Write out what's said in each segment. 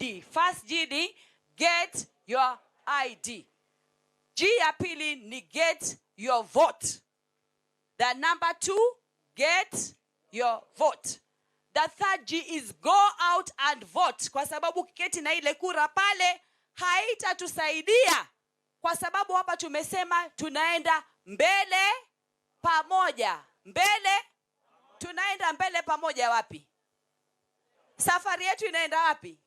ID. First G ni get your ID. G ya pili ni get your vote. The number 2, get your vote. The third G is go out and vote. Kwa sababu kiketi na ile kura pale haitatusaidia. Kwa sababu hapa tumesema tunaenda mbele pamoja. Mbele, tunaenda mbele pamoja wapi? Safari yetu inaenda wapi?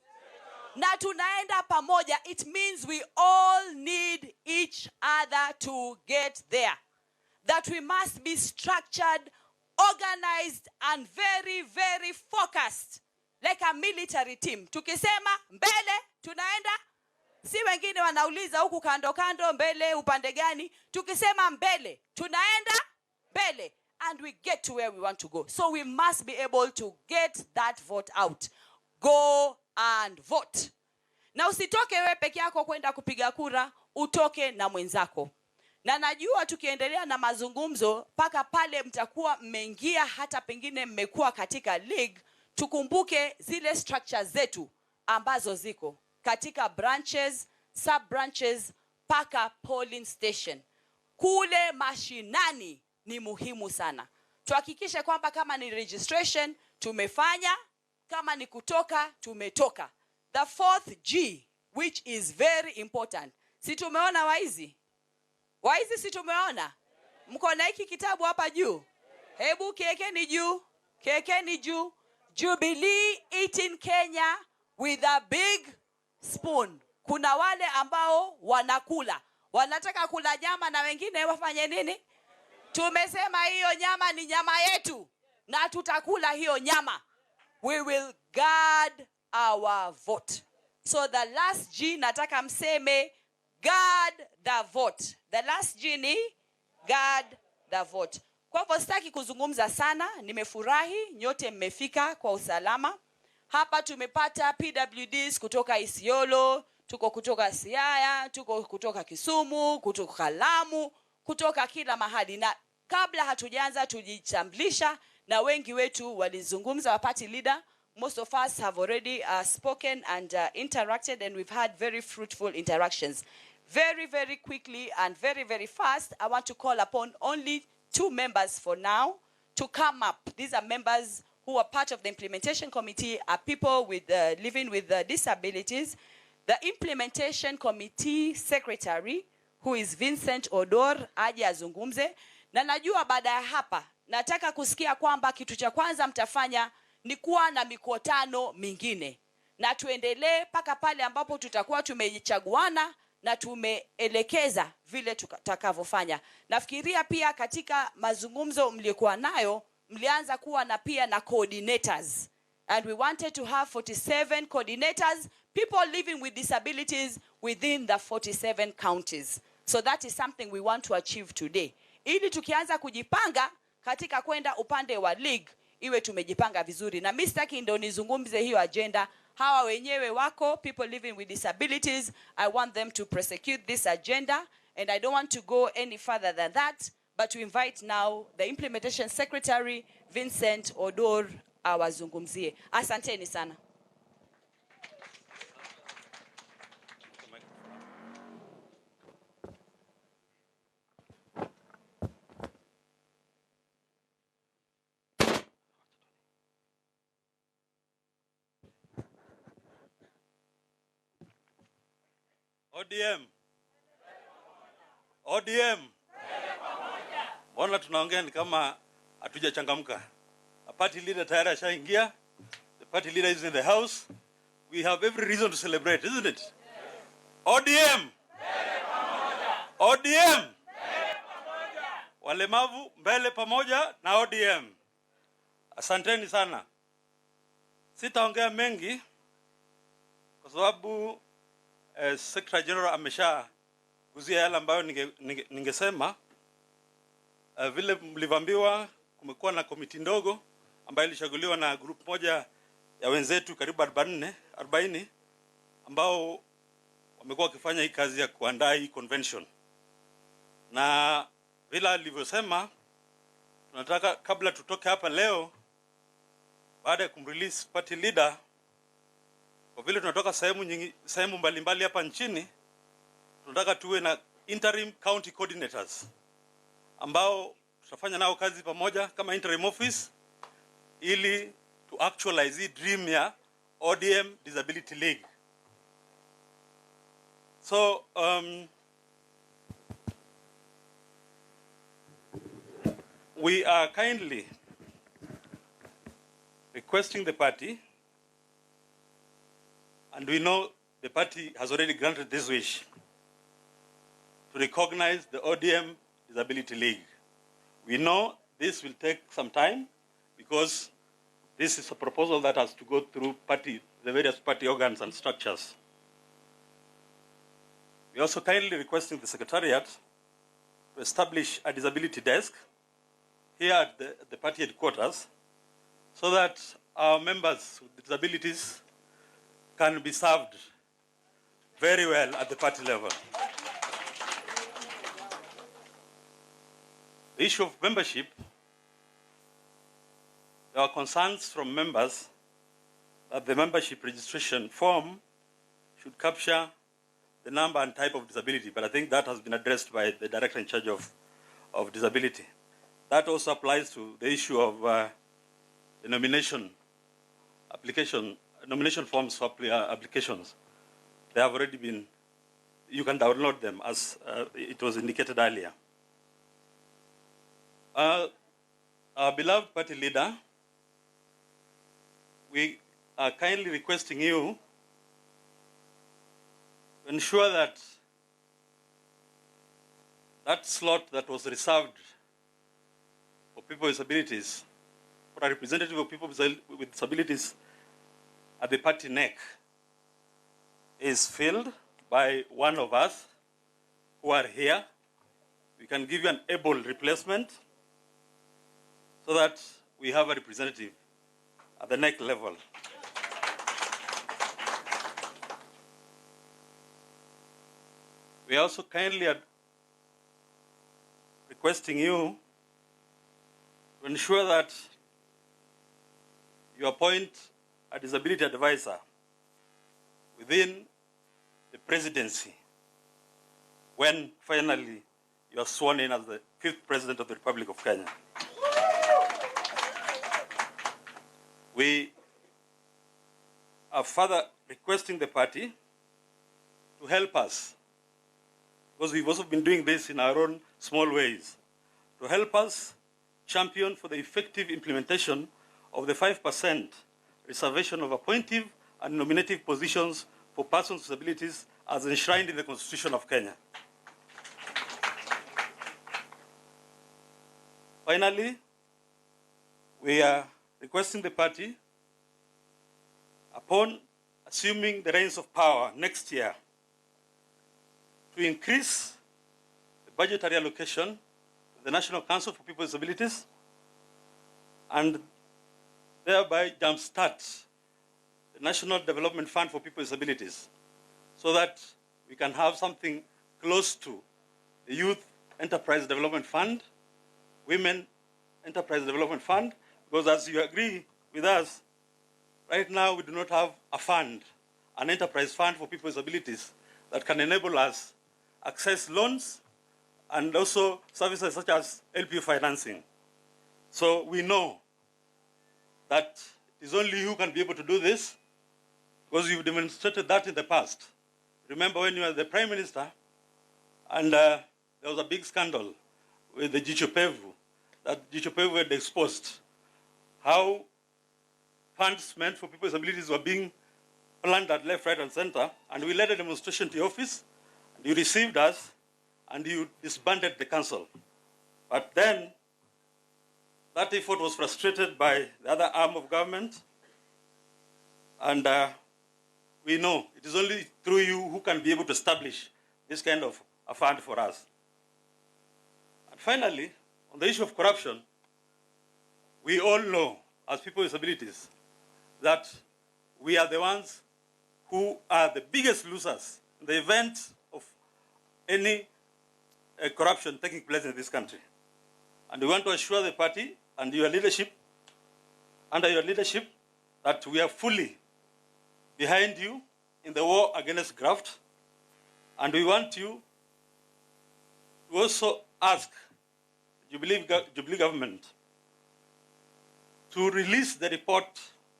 Na tunaenda pamoja. It means we all need each other to get there. That we must be structured, organized, and very, very focused. Like a military team. Tukisema mbele, tunaenda. Si wengine wanauliza huku kando kando mbele upande gani. Tukisema mbele, tunaenda mbele. And we get to where we want to go. So we must be able to get that vote out. Go and vote. Na usitoke wewe peke yako kwenda kupiga kura, utoke na mwenzako. Na najua tukiendelea na mazungumzo paka pale mtakuwa mmeingia hata pengine mmekuwa katika league, tukumbuke zile structures zetu ambazo ziko katika branches, sub branches, paka polling station. Kule mashinani ni muhimu sana. Tuhakikishe kwamba kama ni registration tumefanya, kama ni kutoka tumetoka. The 4th G, which is very important. Si tumeona waizi? Waizi si tumeona? Mko na hiki kitabu hapa juu? Hebu kiekeni juu. Kiekeni juu. Jubilee eating Kenya with a big spoon. Kuna wale ambao wanakula. Wanataka kula nyama na wengine wafanye nini? Tumesema hiyo nyama ni nyama yetu. Na tutakula hiyo nyama. We will guard our vote. So the last G nataka mseme guard the vote. The last G ni guard the vote. Kwa hivyo sitaki kuzungumza sana, nimefurahi nyote mmefika kwa usalama. Hapa tumepata PWDs kutoka Isiolo, tuko kutoka Siaya, tuko kutoka Kisumu, kutoka Lamu, kutoka kila mahali. Na kabla hatujaanza tujitambulisha, na wengi wetu walizungumza wa party leader. Most of us have already spoken and interacted, and we've had very fruitful interactions. Very, very quickly and very, very fast, I want to call upon only 2 members for now to come up. These are members who are part of the implementation committee, are people with living with disabilities. The implementation committee secretary, who is Vincent Odor, aje azungumze. Na najua baada ya hapa, nataka kusikia kwamba kitu cha kwanza mtafanya ni kuwa na mikutano mingine. Na tuendelee paka pale ambapo tutakuwa tumechaguana na tumeelekeza vile tutakavyofanya. Nafikiria pia katika mazungumzo mliokuwa nayo, mlianza kuwa na pia na coordinators. And we wanted to have 47 coordinators, people living with disabilities within the 47 counties. So that is something we want to achieve today. Ili tukianza kujipanga katika kwenda upande wa league, iwe tumejipanga vizuri. Na mimi sitaki ndo nizungumze hiyo agenda. Hawa wenyewe wako, people living with disabilities. I want them to prosecute this agenda. And I don't want to go any further than that. But to invite now the implementation secretary, Vincent Odor, awazungumzie. Asanteni sana. ODM. ODM. Mbona tunaongea ni kama hatujachangamka? A party leader tayari ashaingia. The party leader is in the house. We have every reason to celebrate, isn't it? Yes. ODM. ODM. Walemavu mbele pamoja na ODM. Asanteni sana. Sitaongea mengi kwa sababu Secretary General amesha guzia yale ambayo ningesema. Vile mlivambiwa kumekuwa na komiti ndogo ambayo ilishaguliwa na group moja ya wenzetu karibu 40 ambao wamekuwa wakifanya hii kazi ya kuandaa hii convention. Na vile alivyosema, tunataka kabla tutoke hapa leo, baada ya kumrelease party leader, Kwa vile tunatoka sehemu mbalimbali hapa nchini, tunataka tuwe na interim county coordinators ambao tutafanya nao kazi pamoja kama interim office ili to actualize the dream ya ODM Disability League. So we are kindly requesting the party, and we know the party has already granted this wish, to recognize the ODM Disability League. We know this will take some time because this is a proposal that has to go through the various party organs and structures. We are also kindly requesting the Secretariat to establish a disability desk here at the party headquarters so that our members with disabilities can be served very well at the party level. The issue of membership, there are concerns from members that the membership registration form should capture the number and type of disability, but I think that has been addressed by the director in charge of disability. That also applies to the issue of the nomination forms for applications. They have already been, you can download them as it was indicated earlier. Our beloved party leader, we are kindly requesting you to ensure that that slot that was reserved for people with disabilities, for a representative of people with disabilities at the party neck, is filled by one of us who are here. We can give you an able replacement so that we have a representative at the neck level. We are also kindly requesting you to ensure that you appoint a disability advisor within the presidency when finally you are sworn in as the 5th President of the Republic of Kenya. We are further requesting the party to help us, because we've also been doing this in our own small ways, to help us champion for the effective implementation of the 5% reservation of appointive and nominative positions for persons with disabilities as enshrined in the Constitution of Kenya. Finally, we are requesting the party, upon assuming the reins of power next year, to increase the budgetary allocation to the National Council for People with Disabilities and thereby jumpstart the National Development Fund for People with Disabilities so that we can have something close to the Youth Enterprise Development Fund, Women Enterprise Development Fund, because as you agree with us, right now we do not have a fund, an enterprise fund for people with disabilities that can enable us access loans and also services such as LPU financing. So we know that it is only you who can be able to do this because you've demonstrated that in the past. Remember when you were the Prime Minister and there was a big scandal with the Jichopevu, that Jichopevu had exposed how funds meant for people with disabilities were being plundered left, right, and center, and we led a demonstration to your office, and you received us, and you disbanded the council. But then, that effort was frustrated by the other arm of government, and we know it is only through you who can be able to establish this kind of a fund for us. And finally, on the issue of corruption, we all know, as people with disabilities, that we are the ones who are the biggest losers in the event of any corruption taking place in this country. And we want to assure the party and your leadership, under your leadership, that we are fully behind you in the war against graft, and we want you to also ask Jubilee government to release the report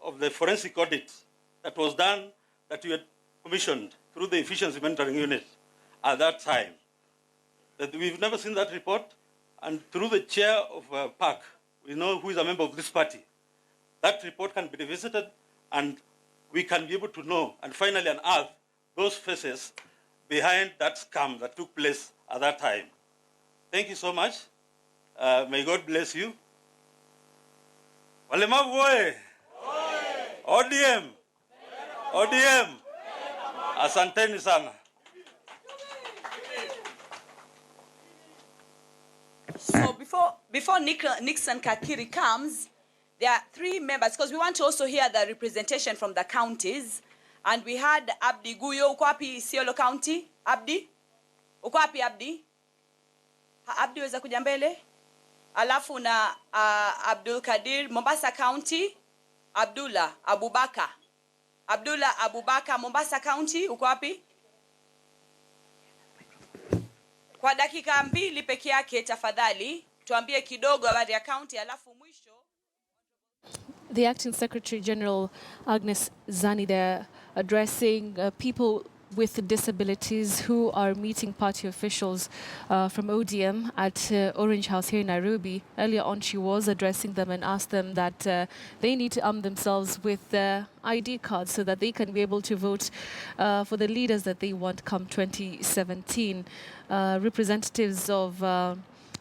of the forensic audit that was done, that you had commissioned through the efficiency monitoring unit at that time. That we've never seen that report, and through the chair of PAC, we know who is a member of this party. That report can be revisited, and we can be able to know and finally unearth those faces behind that scam that took place at that time. Thank you so much. May God bless you. Walemavu oye! ODM! ODM! Asanteni sana. So before Nixon Kakiri comes, there are 3 members, because we want to also hear the representation from the counties. And we had Abdi Guyo, uko wapi Isiolo County? Abdi? Uko wapi Abdi? Abdi weza kuja mbele? Alafu na Abdul Kadir, Mombasa County. Abdullah Abubakar, Mombasa County, uko wapi? Kwa dakika 2 peke yake tafadhali, tuambie kidogo habari ya county, alafu mwisho. The Acting Secretary General Agnes Zani there addressing people with disabilities who are meeting party officials from ODM at Orange House here in Nairobi. Earlier on, she was addressing them and asked them that they need to arm themselves with ID cards so that they can be able to vote for the leaders that they want come 2017. Representatives of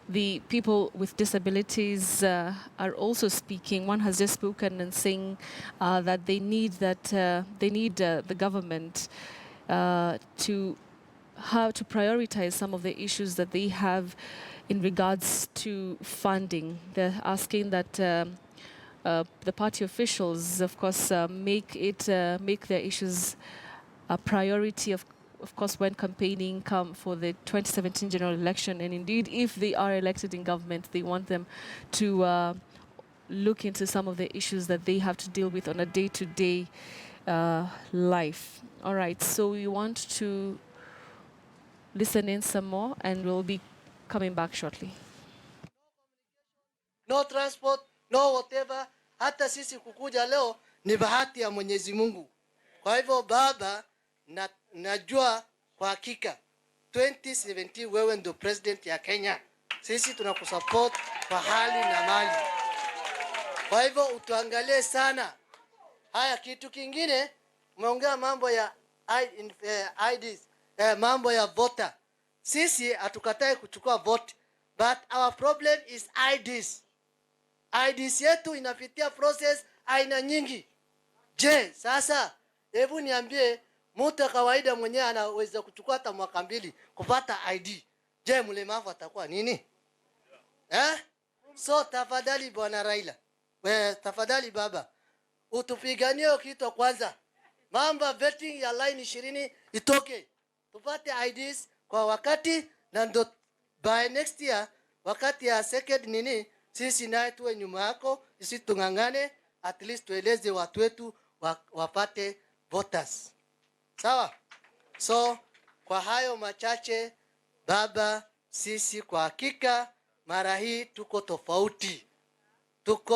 the people with disabilities are also speaking. One has just spoken and saying that they need the government to prioritize some of the issues that they have in regards to funding. They're asking that the party officials, of course, make their issues a priority, of course, when campaigning come for the 2017 general election. And indeed, if they are elected in government, they want them to look into some of the issues that they have to deal with on a day-to-day life. All right, so we want to listen in some more, and we'll be coming back shortly. No transport, no whatever. Hata sisi kukuja leo ni bahati ya Mwenyezi Mungu. Kwa hivyo baba, najua kwa hakika 2017 wewe ndo president ya Kenya. Sisi tunakusupport kwa hali na mali. Kwa hivyo utuangalie sana. Haya, kitu kingine, umeongea mambo ya IDs, mambo ya voter. Sisi hatukatai kuchukua vote, but our problem is IDs. IDs yetu inapitia process aina nyingi. Je, sasa hebu niambie, mtu kawaida mwenyewe anaweza kuchukua hata mwaka 2 kupata ID. Je, mlemavu atakuwa nini? So tafadhali bwana Raila, tafadhali baba, utupiganie kitu kwanza. Mambo vetting ya line 20 itoke. Tupate IDs kwa wakati, na ndo by next year wakati ya second nini, sisi naye tuwe nyuma yako, sisi tungangane, at least tueleze watu wetu wapate voters. Sawa? So kwa hayo machache baba, sisi kwa hakika mara hii tuko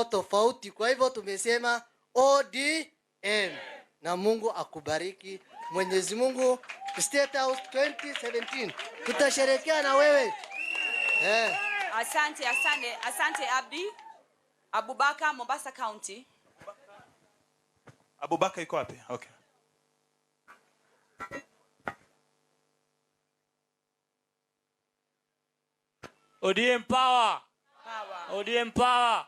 tofauti. Kwa hivyo tumesema ODM, na Mungu akubariki. Mwenyezi Mungu. State House 2017 tutasherehekea na wewe. Asante Abdi. Abubakar, Mombasa County. Abubakar iko wapi? Okay. ODM Power. ODM Power.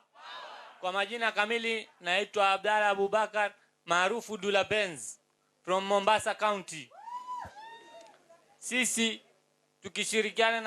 Kwa majina kamili naitwa Abdalla Abubakar maarufu Dula Benz from Mombasa County. Sisi tukishirikiana na